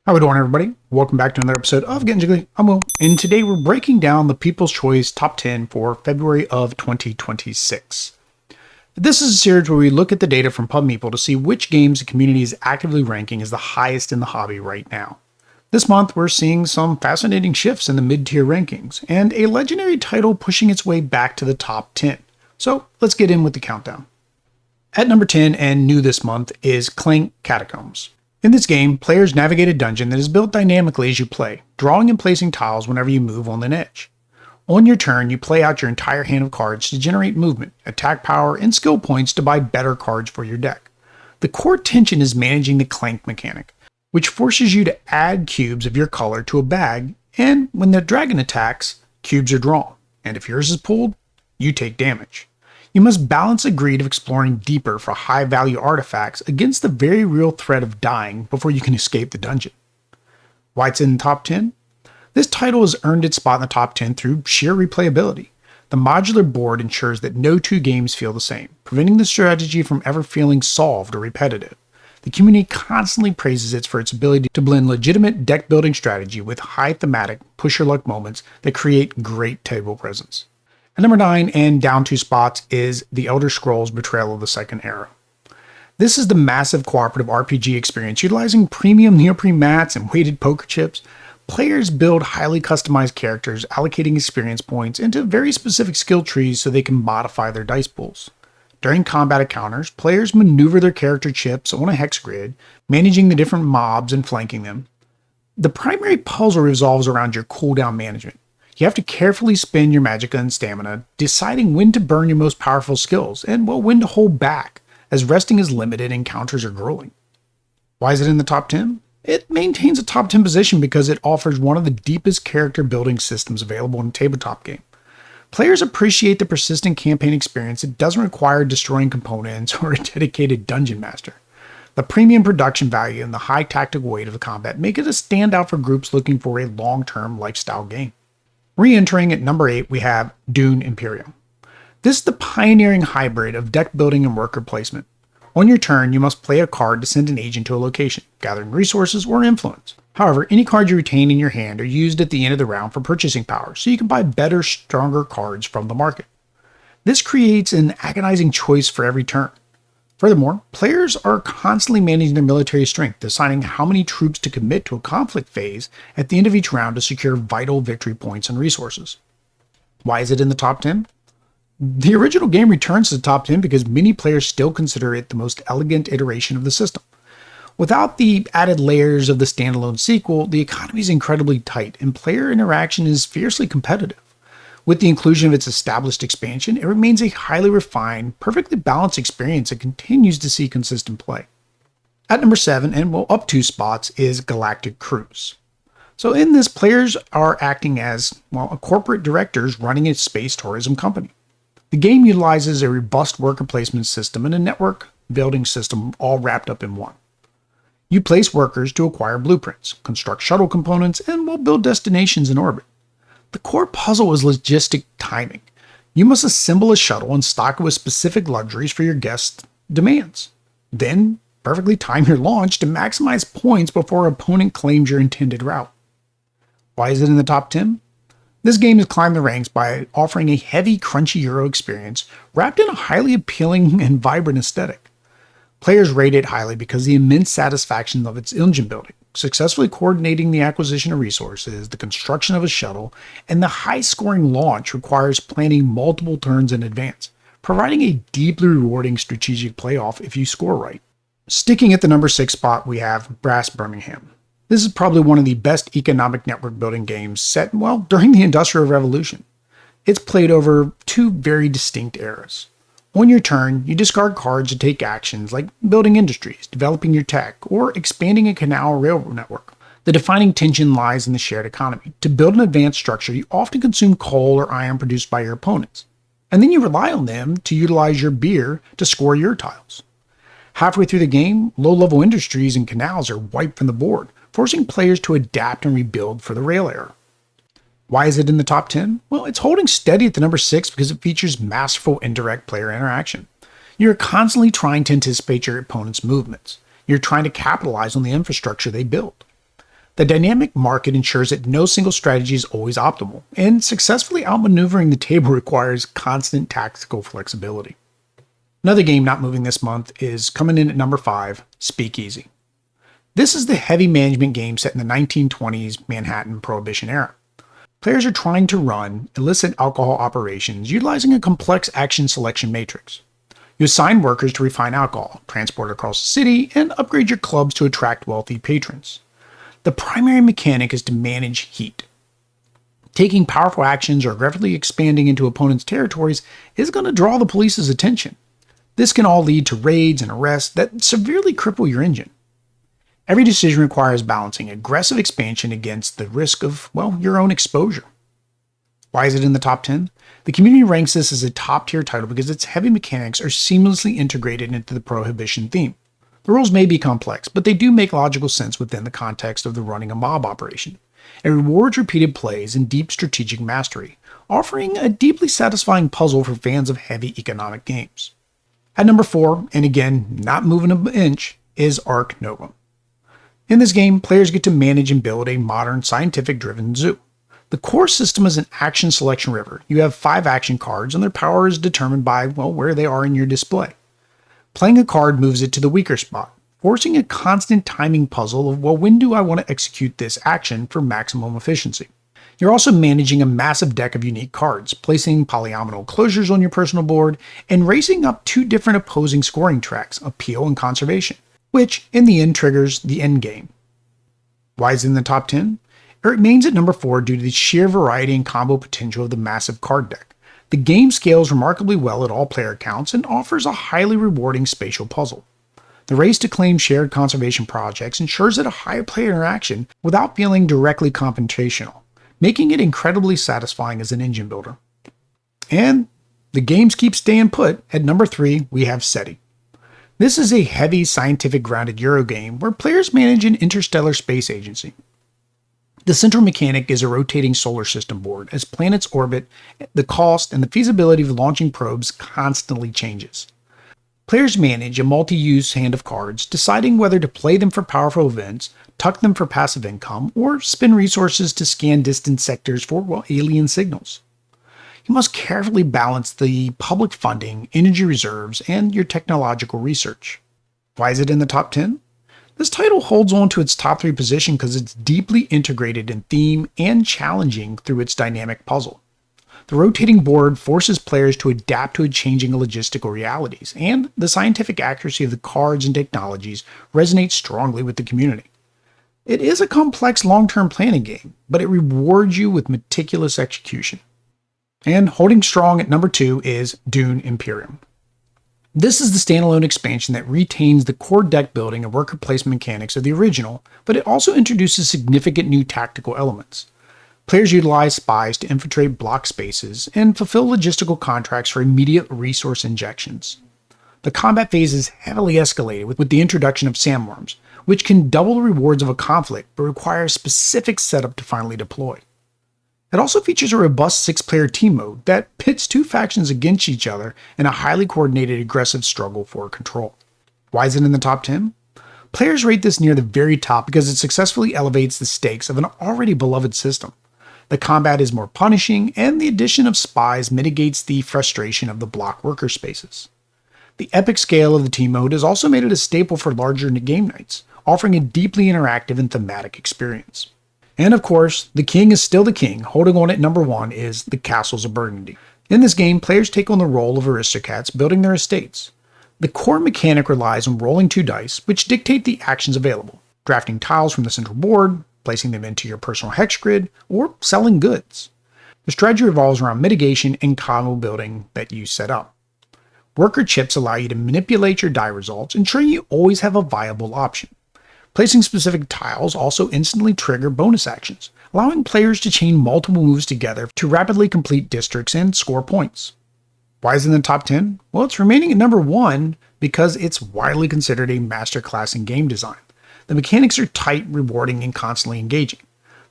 How we doing, everybody? Welcome back to another episode of Getting Jiggly. I'm Will, and today we're breaking down the People's Choice Top 10 for February of 2026. This is a series where we look at the data from Pub Meeple to see which games the community is actively ranking as the highest in the hobby right now. This month, we're seeing some fascinating shifts in the mid-tier rankings, and a legendary title pushing its way back to the top 10. So let's get in with the countdown. At number 10, and new this month, is Clank Catacombs. In this game, players navigate a dungeon that is built dynamically as you play, drawing and placing tiles whenever you move on an edge. On your turn, you play out your entire hand of cards to generate movement, attack power, and skill points to buy better cards for your deck. The core tension is managing the clank mechanic, which forces you to add cubes of your color to a bag, and when the dragon attacks, cubes are drawn, and if yours is pulled, you take damage. You must balance the greed of exploring deeper for high-value artifacts against the very real threat of dying before you can escape the dungeon. Why it's in the top 10? This title has earned its spot in the top 10 through sheer replayability. The modular board ensures that no two games feel the same, preventing the strategy from ever feeling solved or repetitive. The community constantly praises it for its ability to blend legitimate deck-building strategy with high thematic, push-your-luck moments that create great table presence. At number 9, and down 2 spots, is The Elder Scrolls Betrayal of the Second Era. This is the massive cooperative RPG experience utilizing premium neoprene mats and weighted poker chips. Players build highly customized characters, allocating experience points into very specific skill trees so they can modify their dice pools. During combat encounters, players maneuver their character chips on a hex grid, managing the different mobs and flanking them. The primary puzzle revolves around your cooldown management. You have to carefully spend your magicka and stamina, deciding when to burn your most powerful skills, and when to hold back, as resting is limited and encounters are grueling. Why is it in the top 10? It maintains a top 10 position because it offers one of the deepest character building systems available in a tabletop game. Players appreciate the persistent campaign experience that doesn't require destroying components or a dedicated dungeon master. The premium production value and the high tactical weight of the combat make it a standout for groups looking for a long-term lifestyle game. Re-entering at number 8, we have Dune Imperium. This is the pioneering hybrid of deck building and worker placement. On your turn, you must play a card to send an agent to a location, gathering resources or influence. However, any cards you retain in your hand are used at the end of the round for purchasing power, so you can buy better, stronger cards from the market. This creates an agonizing choice for every turn. Furthermore, players are constantly managing their military strength, deciding how many troops to commit to a conflict phase at the end of each round to secure vital victory points and resources. Why is it in the top 10? The original game returns to the top 10 because many players still consider it the most elegant iteration of the system. Without the added layers of the standalone sequel, the economy is incredibly tight and player interaction is fiercely competitive. With the inclusion of its established expansion, it remains a highly refined, perfectly balanced experience that continues to see consistent play. At number 7, and up 2 spots, is Galactic Cruise. So in this, players are acting as, corporate directors running a space tourism company. The game utilizes a robust worker placement system and a network building system all wrapped up in one. You place workers to acquire blueprints, construct shuttle components, and build destinations in orbit. The core puzzle is logistic timing. You must assemble a shuttle and stock it with specific luxuries for your guests' demands. Then, perfectly time your launch to maximize points before an opponent claims your intended route. Why is it in the top 10? This game has climbed the ranks by offering a heavy, crunchy Euro experience wrapped in a highly appealing and vibrant aesthetic. Players rate it highly because of the immense satisfaction of its engine building, successfully coordinating the acquisition of resources, the construction of a shuttle, and the high-scoring launch requires planning multiple turns in advance, providing a deeply rewarding strategic playoff if you score right. Sticking at the number 6 spot, we have Brass Birmingham. This is probably one of the best economic network building games set, during the Industrial Revolution. It's played over 2 very distinct eras. On your turn, you discard cards to take actions like building industries, developing your tech, or expanding a canal or railroad network. The defining tension lies in the shared economy. To build an advanced structure, you often consume coal or iron produced by your opponents, and then you rely on them to utilize your beer to score your tiles. Halfway through the game, low-level industries and canals are wiped from the board, forcing players to adapt and rebuild for the rail era. Why is it in the top 10? It's holding steady at the number 6 because it features masterful indirect player interaction. You're constantly trying to anticipate your opponent's movements. You're trying to capitalize on the infrastructure they build. The dynamic market ensures that no single strategy is always optimal, and successfully outmaneuvering the table requires constant tactical flexibility. Another game not moving this month is coming in at number 5, Speakeasy. This is the heavy management game set in the 1920s Manhattan Prohibition era. Players are trying to run illicit alcohol operations utilizing a complex action selection matrix. You assign workers to refine alcohol, transport it across the city, and upgrade your clubs to attract wealthy patrons. The primary mechanic is to manage heat. Taking powerful actions or aggressively expanding into opponents' territories is going to draw the police's attention. This can all lead to raids and arrests that severely cripple your engine. Every decision requires balancing aggressive expansion against the risk of, your own exposure. Why is it in the top 10? The community ranks this as a top-tier title because its heavy mechanics are seamlessly integrated into the Prohibition theme. The rules may be complex, but they do make logical sense within the context of the running a mob operation. It rewards repeated plays and deep strategic mastery, offering a deeply satisfying puzzle for fans of heavy economic games. At number 4, and again, not moving an inch, is Ark Nova. In this game, players get to manage and build a modern, scientific-driven zoo. The core system is an action selection river. You have 5 action cards, and their power is determined by, where they are in your display. Playing a card moves it to the weaker spot, forcing a constant timing puzzle of, when do I want to execute this action for maximum efficiency? You're also managing a massive deck of unique cards, placing polyomino closures on your personal board, and racing up 2 different opposing scoring tracks, appeal and conservation, which in the end triggers the end game. Why is it in the top 10? It remains at number 4 due to the sheer variety and combo potential of the massive card deck. The game scales remarkably well at all player counts and offers a highly rewarding spatial puzzle. The race to claim shared conservation projects ensures that a high player interaction without feeling directly confrontational, making it incredibly satisfying as an engine builder. And the games keep staying put. At number 3, we have SETI. This is a heavy scientific grounded Euro game where players manage an interstellar space agency. The central mechanic is a rotating solar system board. As planets orbit, the cost and the feasibility of launching probes constantly changes. Players manage a multi-use hand of cards, deciding whether to play them for powerful events, tuck them for passive income, or spend resources to scan distant sectors for, alien signals. You must carefully balance the public funding, energy reserves, and your technological research. Why is it in the top 10? This title holds on to its top 3 position because it's deeply integrated in theme and challenging through its dynamic puzzle. The rotating board forces players to adapt to changing logistical realities, and the scientific accuracy of the cards and technologies resonates strongly with the community. It is a complex long-term planning game, but it rewards you with meticulous execution. And holding strong at number 2 is Dune Imperium. This is the standalone expansion that retains the core deck building and worker placement mechanics of the original, but it also introduces significant new tactical elements. Players utilize spies to infiltrate block spaces and fulfill logistical contracts for immediate resource injections. The combat phase is heavily escalated with the introduction of sandworms, which can double the rewards of a conflict but require specific setup to finally deploy. It also features a robust 6-player team mode that pits 2 factions against each other in a highly coordinated aggressive struggle for control. Why is it in the top 10? Players rate this near the very top because it successfully elevates the stakes of an already beloved system. The combat is more punishing, and the addition of spies mitigates the frustration of the block worker spaces. The epic scale of the team mode has also made it a staple for larger game nights, offering a deeply interactive and thematic experience. And of course, the king is still the king. Holding on at number 1 is the Castles of Burgundy. In this game, players take on the role of aristocrats building their estates. The core mechanic relies on rolling 2 dice, which dictate the actions available, drafting tiles from the central board, placing them into your personal hex grid, or selling goods. The strategy revolves around mitigation and combo building that you set up. Worker chips allow you to manipulate your die results, ensuring you always have a viable option. Placing specific tiles also instantly trigger bonus actions, allowing players to chain multiple moves together to rapidly complete districts and score points. Why is it in the top 10? Well, it's remaining at number 1 because it's widely considered a masterclass in game design. The mechanics are tight, rewarding, and constantly engaging.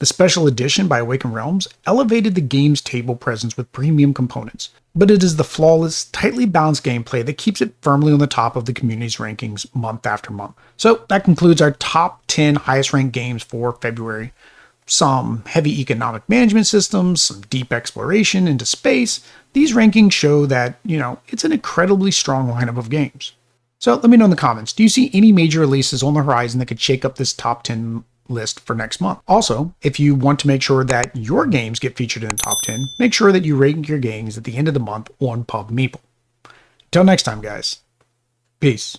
The special edition by Awakened Realms elevated the game's table presence with premium components, but it is the flawless, tightly balanced gameplay that keeps it firmly on the top of the community's rankings month after month. So that concludes our top 10 highest ranked games for February. Some heavy economic management systems, some deep exploration into space. These rankings show that, it's an incredibly strong lineup of games. So let me know in the comments, do you see any major releases on the horizon that could shake up this top 10 list for next month? Also, if you want to make sure that your games get featured in the top 10, make sure that you rank your games at the end of the month on Pub Meeple. Until next time, guys. Peace.